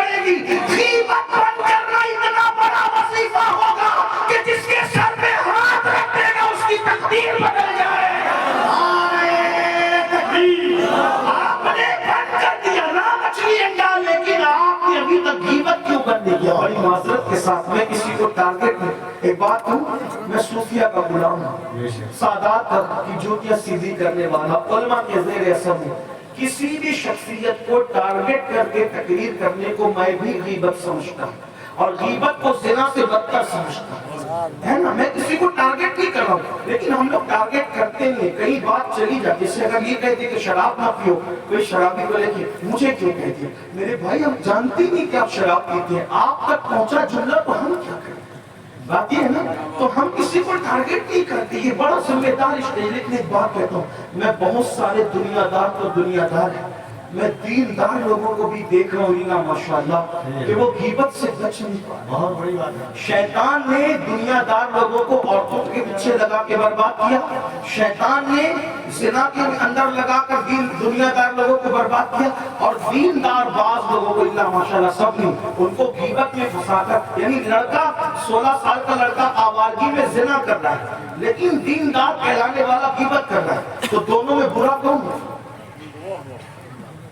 پڑے گی. غیبت بند کرنا اتنا بڑا وظیفہ ہوگا کہ جس کے سر پہ ہاتھ رکھ دے گا اس کی تقدیر بدل جائے. آپ نے بند کر دیا نا مچھلی انڈا, لیکن آپ نے ابھی تک غیبت کیوں بند نہیں کیا؟ بڑی معذرت کے ساتھ میں کسی کو ٹارگٹ نہیں. ایک بات ہوں, میں صوفیہ کا غلام ہوں, سادات کی جوتیاں سیدھی کرنے والا, علماء کے زیر اثر ہوں. کسی بھی شخصیت کو ٹارگٹ کر کے تقریر کرنے کو میں بھی غیبت سمجھتا ہوں, اور غیبت کو زنا سے بدتر سمجھتا ہوں, ہے نا. میں کسی کو ٹارگٹ نہیں کر رہا ہوں, لیکن ہم لوگ ٹارگٹ کرتے نہیں. کئی بات چلی جاتی ہے, جیسے اگر یہ کہتے کہ شراب نہ پیو, کوئی شرابی کو لے کے مجھے کیوں کہتی ہے؟ میرے بھائی ہم جانتے نہیں کہ آپ شراب پیتے ہیں, آپ تک پہنچا جملہ تو ہم کیا کریں؟ بات یہ ہے نا, تو ہم کسی کو ٹارگٹ نہیں کرتے. یہ بڑا ذمہ دار اسٹیج. لیکن ایک بات کہتا ہوں, میں بہت سارے دنیا دار تو دنیا دار ہیں, میں دیندار لوگوں کو بھی دیکھ رہا ہوں ماشاءاللہ کہ وہ غیبت سے بچ نہیں پا رہے. بہت بڑی بات ہے. شیطان نے دنیا دار لوگوں کو عورتوں کے پیچھے لگا کے برباد کیا, شیطان نے زنا کے اندر لگا کر دنیا دار لوگوں کو برباد کیا, اور دیندار بعض لوگوں کو اللہ ماشاءاللہ سب نے ان کو غیبت میں پھنسا کر, یعنی لڑکا 16 سال کا لڑکا آوارگی میں زنا کر رہا ہے, لیکن دیندار کہلانے والا غیبت کر رہا ہے, تو دونوں میں برا کون ہے؟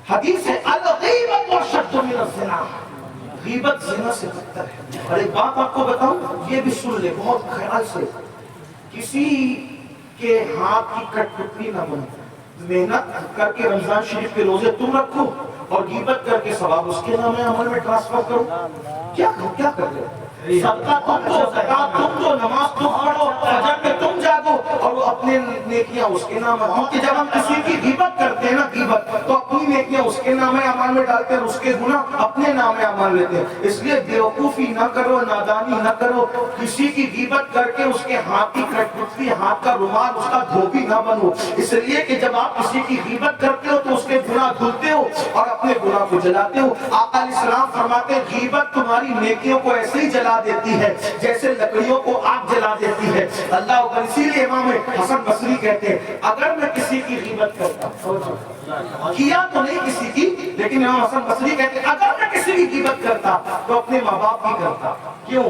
حدیث ہے الغیبت اشد من الزنا, غیبت زنا سے بدتر ہے. اور ایک بات آپ کو بتاؤں, یہ بھی سن لے بہت خیال سے, کسی کے ہاتھ کی کٹ پتلی نہ بنو. محنت کر کے رمضان شریف کے روزے تم رکھو اور غیبت کر کے ثواب اس کے نام عمل میں ٹرانسفر کرو. کیا کر رہے ہو؟ صدقہ تم دو, زکات تم دو, نماز تم پڑھو, فجر میں تم جاگو, اور وہ اپنے نیکیاں اس کے نام. کیونکہ جب ہم کسی کی غیبت کرتے ہیں نا, غیبت, تو اپنی نیکیاں اس کے نام اعمال میں ڈالتے ہیں, اس کے گناہ اپنے نام اعمال لیتے ہیں. اس لیے بیوقوفی نہ کرو, نادانی نہ کرو, کسی کی غیبت کر کے اس کے ہاتھ کی کٹپتلی, ہاتھ کا رومال, اس کا دھوبی نہ بنو. اس لیے کہ جب آپ کسی کی غیبت کرتے ہو تو اس کے گناہ دھلتے ہو اور اپنے گناہ کو جلاتے ہو. آقا علیہ السلام فرماتے ہیں غیبت تمہاری نیکیوں کو ایسے ہی جلا دیتی ہے جیسے لکڑیوں کو آگ جلا دیتی ہے. اللہ اکبر. اسی لیے امام حسن بصری کہتے ہیں اگر میں کسی کی غیبت کرتا, کیا تو نہیں کسی کی, لیکن امام حسن بصری کہتے ہیں اگر میں کسی کی غیبت کرتا تو اپنے ماں باپ کی کرتا. کیوں؟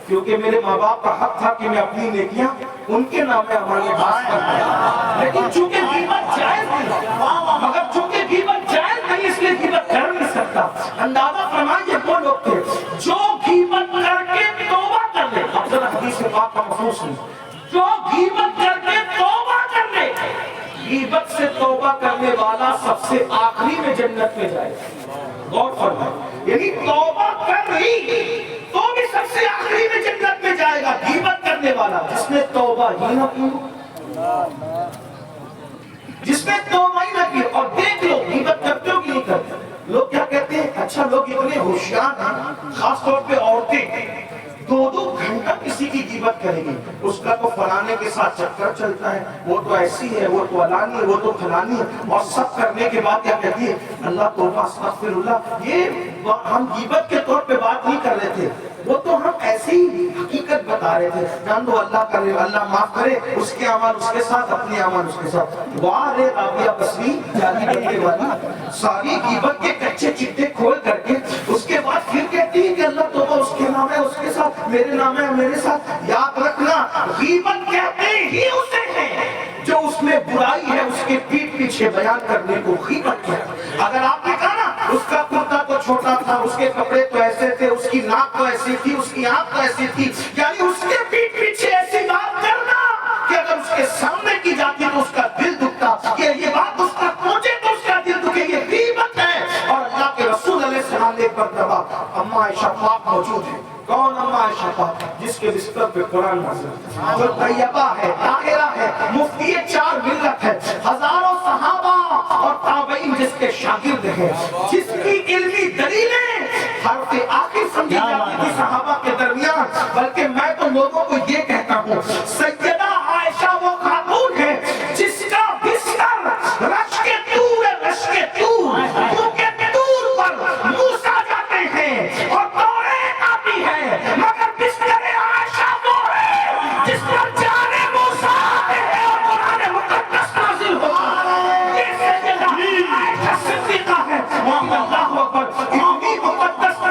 کیونکہ میرے ماں باپ کا حق تھا کہ میں اپنی نیکیاں ان کے نام میں عمل میں باز کرتا. لیکن چونکہ غیبت جائز نہیں, مگر چونکہ غیبت جائز نہیں, اس لیے غیبت کر نہیں سکتا. اندازہ فرمائیے وہ لوگ تھے جو غیبت کر کے توبہ کر لے. اب ذرا حدیث پاک کا مفہوم سنیں, جو غیبت کر کے توبہ کر لے, غیبت سے توبہ کرنے والا سب سے آخری میں جنت میں جائے. غور فرمائیں, یعنی توبہ کر لی تو بھی سب سے آخری میں جنت میں جائے گا. غیبت کرنے والا جس نے توبہ ہی نہ کی, جس نے توبہ ہی نہ کی. اور دیکھ لو غیبت کرتے ہو کہ نہیں کرتے. لوگ کیا کہتے ہیں, اچھا لوگ اتنے ہوشیار ہیں, خاص طور پہ عورتیں 2 گھنٹہ کسی کی غیبت کریں گی, اس کا تو فلانے کے ساتھ چکر چلتا ہے, وہ تو ایسی ہے, وہ تو علانی ہے, وہ تو فلانی ہے, اور سب کرنے کے بعد کیا کہتی ہے اللہ توبہ استغفر اللہ. یہ ہم غیبت کے طور پہ بات نہیں کر رہے تھے, وہ تو ہم ایسی حقیقت بتا رہے تھے. جان دو اللہ کرے, اللہ معاف کرے, اس کے اعمال اس کے ساتھ, اپنے اعمال اس کے ساتھ. واہ رے رابعہ بصری جالی بننے والی, ساری غیبت کے کچے چٹے کھول کر کے اس کے بعد پھر کہتی ہے کہ اللہ توبہ اس کے نام ہے, اس کے ساتھ, میرے نام ہے, میرے ساتھ. یاد رکھنا غیبت کہتے ہی اسے ہیں جو اس میں برائی ہے اس کے پیٹ پیچھے بیان کرنے کو غیبت کہتے ہیں. اگر آپ نے کہا نا اس کا کرتا تو چھوٹا تھا, اس کے کپڑے تو ایسے تھے, اس کی ناک تو ایسی تھی, اس کی آنکھ تو ایسی تھی, یعنی اس کے پیٹ پیچھے ایسی بات کرنا کہ اگر اس کے سامنے کی جاتی تو اس کا دل دکھتا, کہ یہ بات اس کا پہنچے تو اس کا دل دکھے. یہ غیبت ہے. اور اللہ کے رسول علیہ السلام نے ایک مرتبہ اما عائشہ پاک موجود ہے. کون اما عائشہ پاک؟ جس کے بستر پہ قرآن نازل ہے, جو طیبہ ہے, طاہرہ ہے, مفتی 4 ملت ہے, ہزاروں صحابہ اور تابعین جس کے شاگرد ہیں, جس کی علمی دلیلیں حرف آخر سمجھی جاتی تھی صحابہ کے درمیان. بلکہ میں تو لوگوں کو یہ کہتا ہوں سیدہ عائشہ وہ خاتون ہے جس کا بستر رش کے طور ہے, رش کے طور, کیونکہ طور پر موسیٰ جاتے ہیں اور توریت آتی ہے, مگر بستر عائشہ وہ ہے جس پر جان موسیٰ آتے ہیں اور قرآن مقدس نازل ہوتا ہے. یہ سیدہ عائشہ صدیقہ ہے. اللہ اکبر. امامی مقدس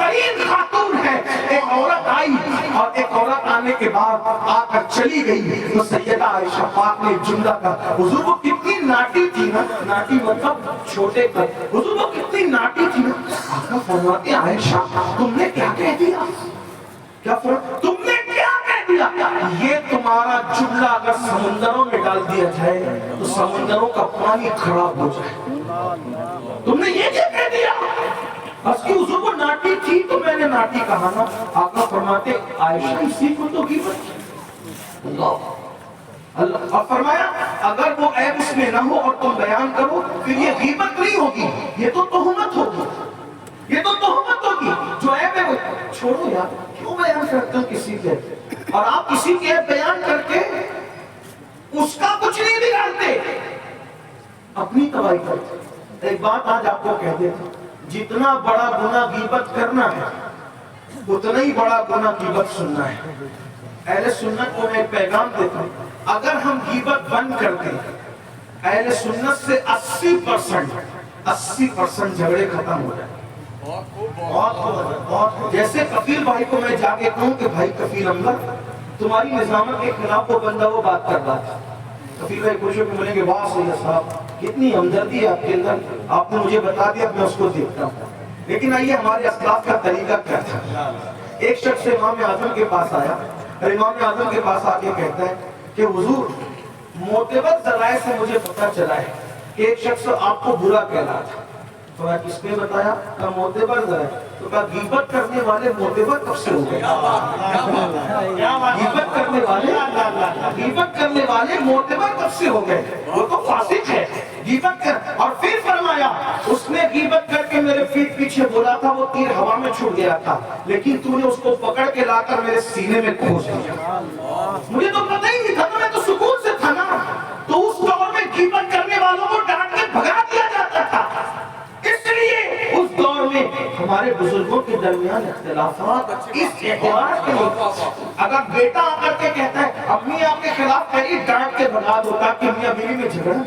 بعد آ کر چلی گئی تو سیدہ عائشہ پاک نے جملہ کہا، حضور وہ کتنی ناٹی تھی نا، ناٹی مطلب چھوٹے پر، حضور وہ کتنی ناٹی تھی نا. آقا فرماتے ہیں عائشہ تم نے کیا کہہ دیا؟ کیا تم نے کیا کہہ دیا؟ یہ تمہارا جملہ اگر سمندروں میں ڈال دیا جائے تو سمندروں کا پانی خراب ہو جائے. تم نے یہ کیا کہہ دیا؟ بس کہ حضور وہ ناٹی تھی تو میں نے ناٹی کہا نا. آقا فرماتے عائشہ اسی کو تو غیبت کی. اللہ اور فرمایا اگر وہ عیب اس میں نہ ہو اور تم بیان کرو پھر یہ غیبت نہیں ہوگی، یہ تو تہمت ہوگی، یہ تو تہمت ہوگی. جو عیب ہے وہ چھوڑو یار، کیوں بیان کرتے ہو کسی کے؟ اور آپ کسی کے بیان کر کے اس کا کچھ نہیں بگاڑتے، اپنی تباہی کرتے. ایک بات آج آپ کو کہہ دیتا ہوں، جتنا بڑا گناہ غیبت کرنا ہے اتنا ہی بڑا گناہ غیبت سننا ہے. اہل سنت کو میں ایک پیغام دیتا ہوں، اگر ہم غیبت بند کر دیں اہل سنت سے 80% جھگڑے ختم ہو جائیں. بہت جیسے کفیل بھائی کو میں جا کے کہوں کہ بھائی کفیل امبر تمہاری نظامت کے خلاف وہ بندہ وہ بات کر رہا تھا، کفیل بھائی خوش ہو کے بولیں گے واہ سید صاحب کتنی ہمدردی ہے آپ کے اندر، آپ نے مجھے بتا دیا میں اس کو دیکھتا ہوں. لیکن آئیے ہمارے اسلاف کا طریقہ کیا تھا. ایک شخص امام اعظم کے پاس آیا اور امام اعظم کے پاس آ کے کہتا ہے کہ حضور معتبر ذرائع سے مجھے پتہ چلا ہے کہ ایک شخص آپ کو برا کہہ رہا تھا. تو میں کس نے بتایا؟ کہا معتبر ذرائع. تو کہا غیبت کرنے والے معتبر کب سے ہو گئے؟ غیبت کرنے والے معتبر کب سے ہو گئے؟ وہ تو فاسق ہے. غیبت کر اور پھر فرمایا اس نے غیبت کر کے میرے پیٹ پیچھے بولا تھا، وہ تیر ہوا میں چھوٹ گیا تھا لیکن تو نے اس کو پکڑ کے لا کر میرے سینے میں کھوس دیا. مجھے تو پتہ ہی نہیں تھا، میں تو سکون سے تھا نا. تو اس دور میں غیبت کرنے والوں کو ڈانٹ کے بھگا دیا جاتا تھا. اس لیے اس دور میں ہمارے بزرگوں کے درمیان اختلافات اس اعتبار کے ہوتے. اگر بیٹا آ کر کے کہتا ہے امی آپ کے خلاف کہی ڈانٹ کے بھگا دو تاکہ میاں بیوی میں جھگڑا.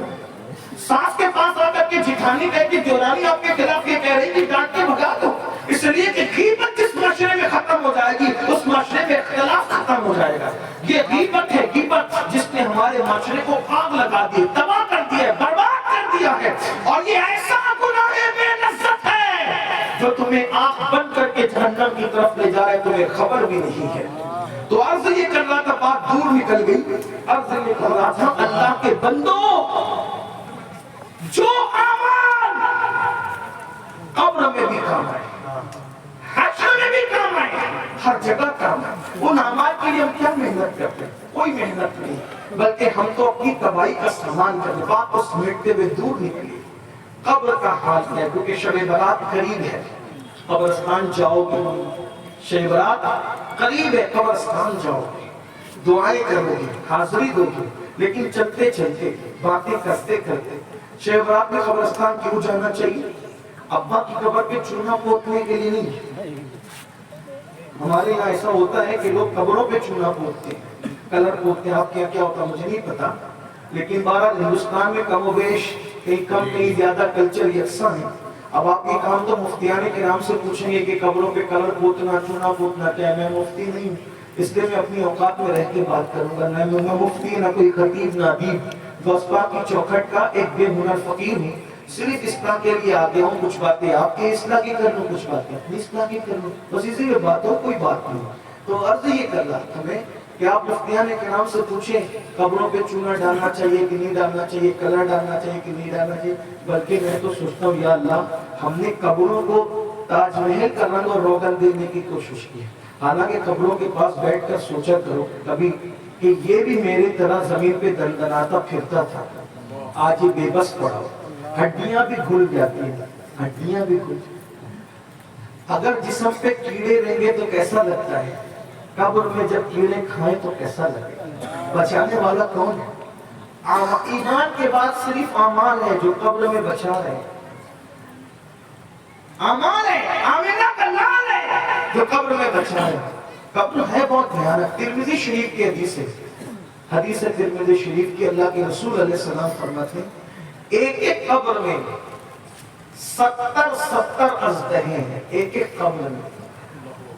ساس کے پاس آ کر کے جٹھانی کہتی دیورانی آپ کے خلاف یہ کہہ رہی کہ ڈانٹ کے بھگا دو. اس لیے کہ غیبت جس معاشرے میں ختم ہو جائے گی اس معاشرے میں اختلاف ختم ہو جائے گا. یہ غیبت ہے، غیبت جس نے ہمارے معاشرے کو آگ لگا دی، تباہ کر دیا ہے، برباد کر دیا ہے. اور یہ ایسا گناہ بے لذت ہے جو تمہیں آنکھ بند کر کے جہنم کی طرف لے جا رہا ہے، تمہیں خبر بھی نہیں ہے. تو عرض یہ کر رہا تھا، بات دور نکل گئی. عرض یہ کر رہا تھا اللہ کے بندو جو اعمال قبر میں بھی کام آئے، حشر میں بھی کام آئے، ہر جگہ کام آئے، ان اعمال کے لیے ہم کیا محنت کرتے ہیں؟ کوئی محنت نہیں، بلکہ ہم تو اپنی تباہی کا سامان کرتے. بات کو سمیٹتے ہوئے دور نکلی. قبر کا حال ہے کیونکہ شب برات قریب ہے، قبرستان جاؤ گے، شب برات قریب ہے، قبرستان جاؤ گے، دعائیں کرو گے، حاضری دو گے. لیکن چلتے چلتے باتیں کرتے کرتے شب برات میں قبرستان کیوں جانا چاہیے؟ ابا کی قبر پہ چونا پوتنے کے لیے نہیں. ہمارے یہاں ایسا ہوتا ہے کہ لوگ قبروں پہ چونا پوتتے ہیں، کلر پوتتے ہیں. آپ کیا کیا ہوتا مجھے نہیں پتا، لیکن بہرحال ہندوستان میں کم و بیش کہیں کم کہیں زیادہ کلچر یکساں ہے. اب آپ یہ کام تو مفتیان کرام سے پوچھیں گے کہ قبروں پہ کلر پوتنا چونا پوتنا کیا ہے. میں مفتی نہیں ہوں، اس لیے میں اپنی اوقات میں رہ کے بات کروں گا. نہ میں مفتی، نہ کوئی خطیب، نہ ادیب، بسپا کی چوکھٹ کا ایک بے ہنر فقیر ہوں. صرف اصلاح کے لیے آگے ہوں. کچھ باتیں آپ کی اصلاح کی کر لوں، کچھ باتیں اپنی اصلاح کی کر لوں، بس اسی میں بات ہو، کوئی بات نہیں. تو عرض یہ کر رہا تھا میں کہ آپ مفتیان کرام سے پوچھیں قبروں پہ چونا ڈالنا چاہیے کہ نہیں ڈالنا چاہیے، کلر ڈالنا چاہیے کہ نہیں ڈالنا چاہیے. بلکہ میں تو سوچتا ہوں یا اللہ ہم نے قبروں کو تاج محل کا رنگ اور روغن دینے کی کوشش کی. حالانکہ قبروں کے پاس بیٹھ کر سوچا کرو کبھی کہ یہ بھی میرے طرح زمین پہ دندناتا پھرتا تھا، آج یہ بے بس پڑا، ہڈیاں بھی گھل جاتی ہیں، ہڈیاں بھی گھل. اگر جسم پہ کیڑے رہیں گے تو کیسا لگتا ہے؟ قبر میں جب کیڑے کھائیں تو کیسا لگے؟ بچانے والا کون ہے؟ ایمان کے بعد صرف اعمال ہے جو قبر میں بچا رہے ہیں. اعمال ہے، آمینہ کا لال ہے جو قبر میں بچا رہے ہیں. قبر ہے بہت بھیانک. ترمذی شریف کی حدیث ہے، حدیث ترمذی شریف کی، اللہ کے رسول علیہ السلام فرماتے ہیں ایک ایک قبر میں 70 اژدہیں ہیں. ایک ایک قبر میں